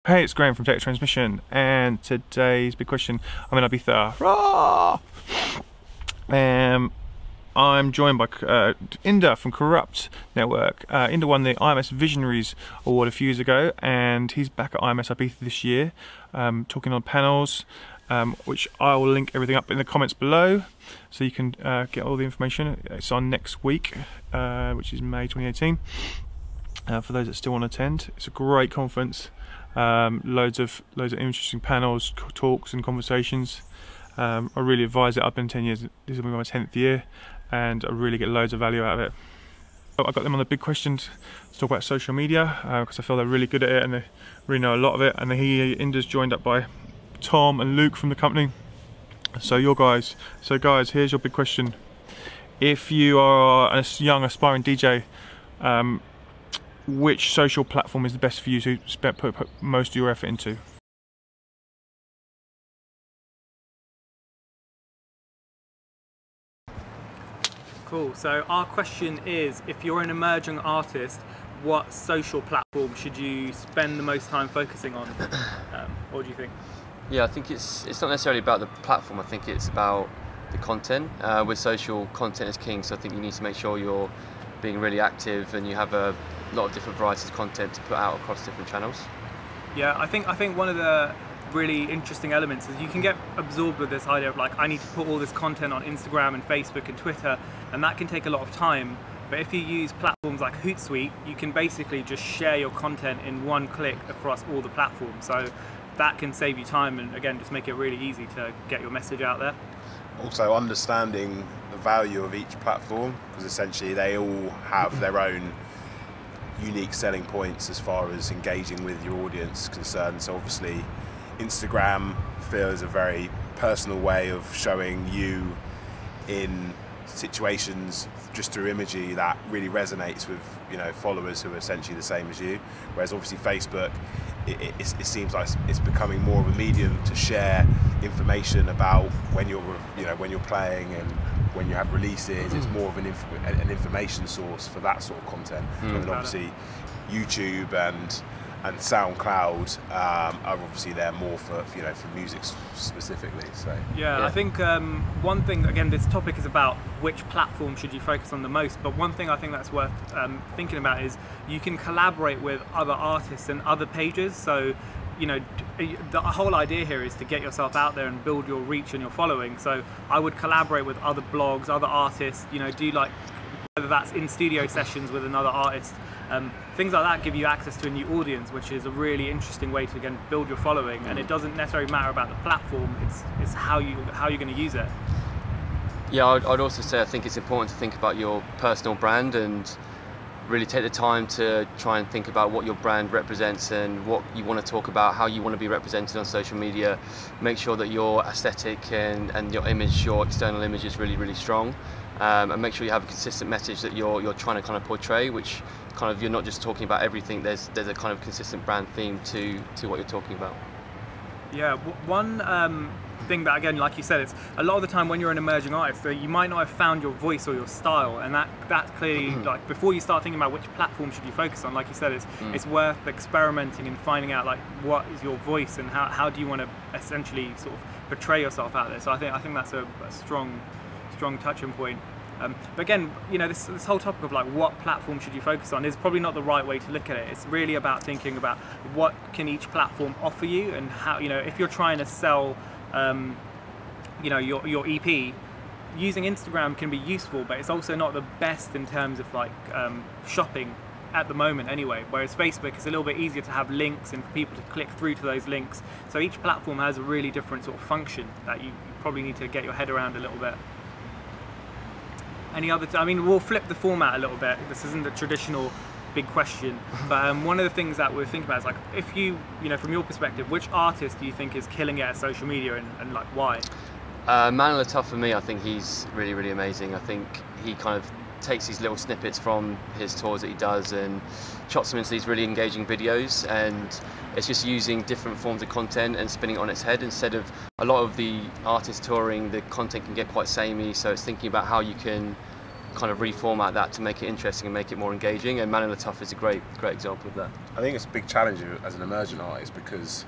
Hey, it's Graham from Tech Transmission, and today's big question, I'm in Ibiza. I'm joined by Inder from Corrupt Network. Inder won the IMS Visionaries Award a few years ago, and he's back at IMS Ibiza this year, talking on panels, which I will link everything up in the comments below, so you can get all the information. It's on next week, which is May 2018. For those that still want to attend, it's a great conference. Loads of interesting panels, talks and conversations. I really advise it. I've been 10 years, this will be my 10th year, and I really get loads of value out of it. I got them on the big questions to talk about social media, because I feel they're really good at it and they really know a lot of it. And Inder's joined up by Tom and Luke from the company. So guys, here's your big question. If you are a young aspiring DJ, which social platform is the best for you to put most of your effort into? Cool, so our question is, if you're an emerging artist, what social platform should you spend the most time focusing on? What do you think? Yeah, I think it's not necessarily about the platform, I think it's about the content. With social, content is king, so I think you need to make sure you're being really active and you have a lot of different varieties of content to put out across different channels. Yeah, I think one of the really interesting elements is you can get absorbed with this idea of like, I need to put all this content on Instagram and Facebook and Twitter, and that can take a lot of time. But if you use platforms like Hootsuite, you can basically just share your content in one click across all the platforms. So that can save you time and again just make it really easy to get your message out there. Also understanding the value of each platform, because essentially they all have their own unique selling points as far as engaging with your audience is concerned. So obviously Instagram feels a very personal way of showing you in situations just through imagery that really resonates with, you know, followers who are essentially the same as you. Whereas obviously Facebook, it seems like it's becoming more of a medium to share information about when you're playing and when you have releases. It's more of an information source for that sort of content. And then obviously YouTube and SoundCloud are obviously there more for music specifically. So yeah. I think one thing, again, this topic is about which platform should you focus on the most, but one thing I think that's worth thinking about is you can collaborate with other artists and other pages. So the whole idea here is to get yourself out there and build your reach and your following. So I would collaborate with other blogs, other artists, do like, whether that's in studio sessions with another artist. Things like that give you access to a new audience, which is a really interesting way to again build your following. And it doesn't necessarily matter about the platform; it's how you're going to use it. Yeah, I'd also say I think it's important to think about your personal brand and really take the time to try and think about what your brand represents and what you want to talk about, how you want to be represented on social media. Make sure that your aesthetic and your image, your external image, is really, really strong. And make sure you have a consistent message that you're trying to kind of portray, which kind of you're not just talking about everything. There's a kind of consistent brand theme to what you're talking about. Yeah, one thing that, again, like you said, it's a lot of the time when you're an emerging artist, you might not have found your voice or your style, and that clearly, like, before you start thinking about which platform should you focus on, like you said, it's worth experimenting and finding out like what is your voice and how do you want to essentially sort of portray yourself out there. So I think that's a strong touching point. But again, this whole topic of like what platform should you focus on is probably not the right way to look at it. It's really about thinking about what can each platform offer you, and how, if you're trying to sell your EP, using Instagram can be useful, but it's also not the best in terms of like shopping at the moment anyway, whereas Facebook is a little bit easier to have links and for people to click through to those links. So each platform has a really different sort of function that you probably need to get your head around a little bit. Any other, we'll flip the format a little bit. This isn't the traditional big question, but one of the things that we're thinking about is like, if from your perspective, which artist do you think is killing it at social media and like why? Man Tough, for me, I think he's really, really amazing. I think he kind of takes these little snippets from his tours that he does and chops them into these really engaging videos, and it's just using different forms of content and spinning it on its head. Instead of a lot of the artists touring, the content can get quite samey, so it's thinking about how you can kind of reformat that to make it interesting and make it more engaging, and Man in the Tough is a great example of that. I think it's a big challenge as an emergent artist, because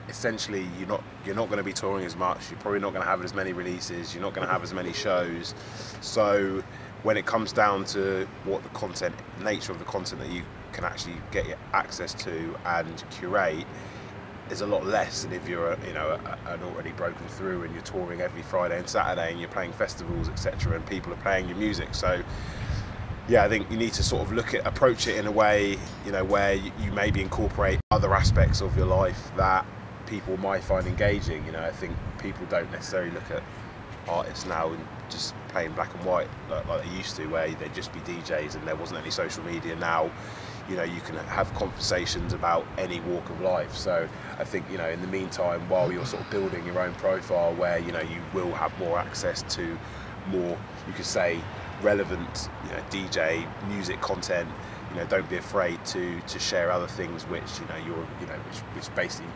essentially you're not going to be touring as much, you're probably not going to have as many releases, you're not going to have as many shows. So when it comes down to what the nature of the content that you can actually get access to and curate, is a lot less than if you're an already broken through and you're touring every Friday and Saturday and you're playing festivals, etc., and people are playing your music. So yeah, I think you need to sort of approach it in a way, where you maybe incorporate other aspects of your life that people might find engaging. I think people don't necessarily look at artists now and just playing black and white like they used to, where they'd just be DJs and there wasn't any social media. Now you can have conversations about any walk of life. So I think in the meantime, while you're sort of building your own profile, where you will have more access to more, you could say, relevant DJ music content, don't be afraid to share other things which which basically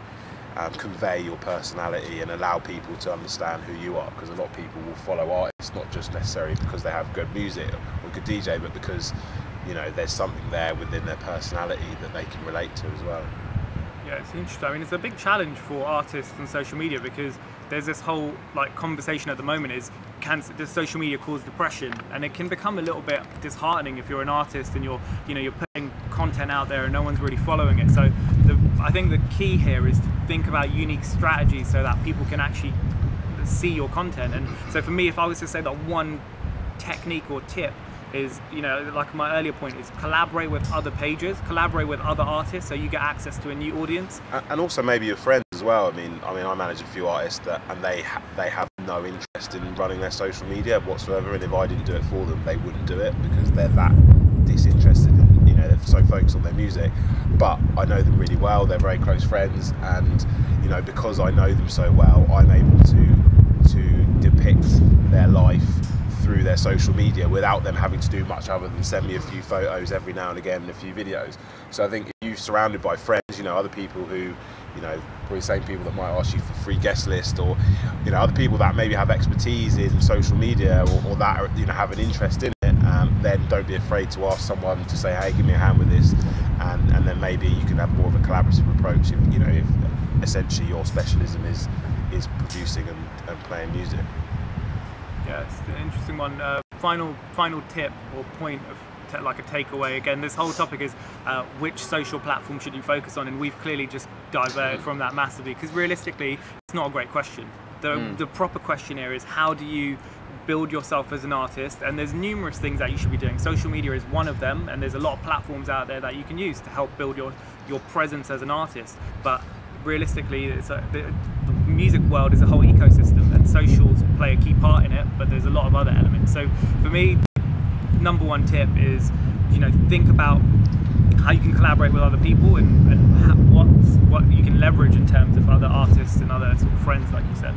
convey your personality and allow people to understand who you are, because a lot of people will follow artists not just necessarily because they have good music or good DJ, but because there's something there within their personality that they can relate to as well. Yeah, it's interesting. I mean, it's a big challenge for artists on social media, because there's this whole conversation at the moment is, does social media cause depression? And it can become a little bit disheartening if you're an artist and you're putting content out there and no one's really following it. So I think the key here is to think about unique strategies so that people can actually see your content. And so for me, if I was to say that one technique or tip is, like my earlier point, is collaborate with other pages, collaborate with other artists, so you get access to a new audience. And also maybe your friends as well. I mean, I manage a few artists and they have no interest in running their social media whatsoever, and if I didn't do it for them, they wouldn't do it, because they're that disinterested in, they're so focused on their music. But I know them really well, they're very close friends, and because I know them so well, I'm able to depict their life through their social media without them having to do much other than send me a few photos every now and again and a few videos. So I think if you're surrounded by friends, other people who, probably the same people that might ask you for free guest list, or other people that maybe have expertise in social media, or that are, have an interest in it, then don't be afraid to ask someone to say, hey, give me a hand with this, and then maybe you can have more of a collaborative approach if essentially your specialism is producing and playing music. Yeah, it's an interesting one. Final tip or point of like a takeaway. Again, this whole topic is which social platform should you focus on, and we've clearly just diverted from that massively, because realistically, it's not a great question. The proper question here is, how do you build yourself as an artist? And there's numerous things that you should be doing. Social media is one of them, and there's a lot of platforms out there that you can use to help build your presence as an artist. But realistically, the music world is a whole ecosystem, and socials play a key part in it, but there's a lot of other elements. So for me, number one tip is, think about how you can collaborate with other people, and what you can leverage in terms of other artists and other sort of friends, like you said.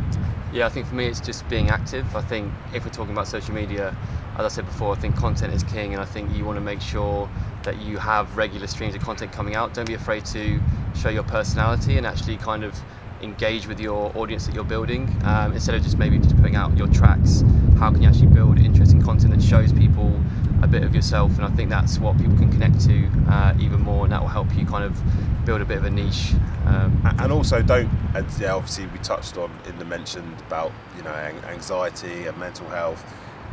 Yeah, I think for me it's just being active. I think if we're talking about social media, as I said before, I think content is king, and I think you want to make sure that you have regular streams of content coming out. Don't be afraid to show your personality and actually kind of engage with your audience that you're building, instead of just putting out your tracks. How can you actually build interesting content that shows people a bit of yourself? And I think that's what people can connect to even more, and that will help you kind of build a bit of a niche. And also obviously we touched on in the mention about anxiety and mental health.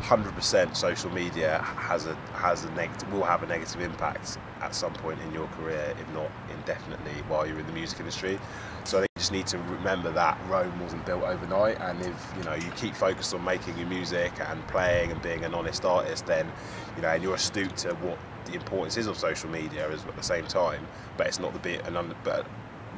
100% social media will have a negative impact at some point in your career, if not indefinitely, while you're in the music industry. So I think you just need to remember that Rome wasn't built overnight, and if you keep focused on making your music and playing and being an honest artist, then and you're astute to what the importance is of social media at the same time, but it's not but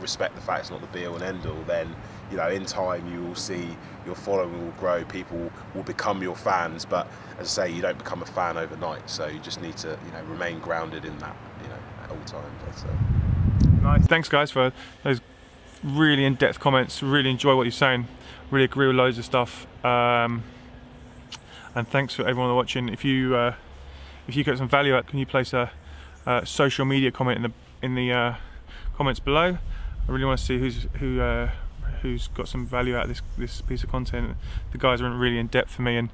respect the fact it's not the be all and end all, then in time you will see your following will grow, people will become your fans. But as I say, you don't become a fan overnight, so you just need to remain grounded in that at all times, I'd say. Nice. Thanks guys for those really in-depth comments. Really enjoy what you're saying, really agree with loads of stuff, and thanks for everyone watching. If you get some value out, can you place a social media comment in the comments below? I really want to see who's got some value out of this piece of content. The guys went really in depth for me, and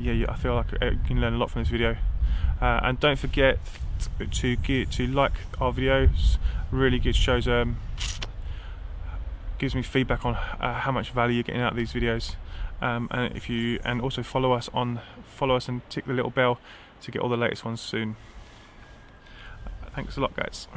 yeah, I feel like you can learn a lot from this video. And don't forget to like our videos. Really good, shows gives me feedback on how much value you're getting out of these videos. And also follow us and tick the little bell to get all the latest ones soon. Thanks a lot, guys.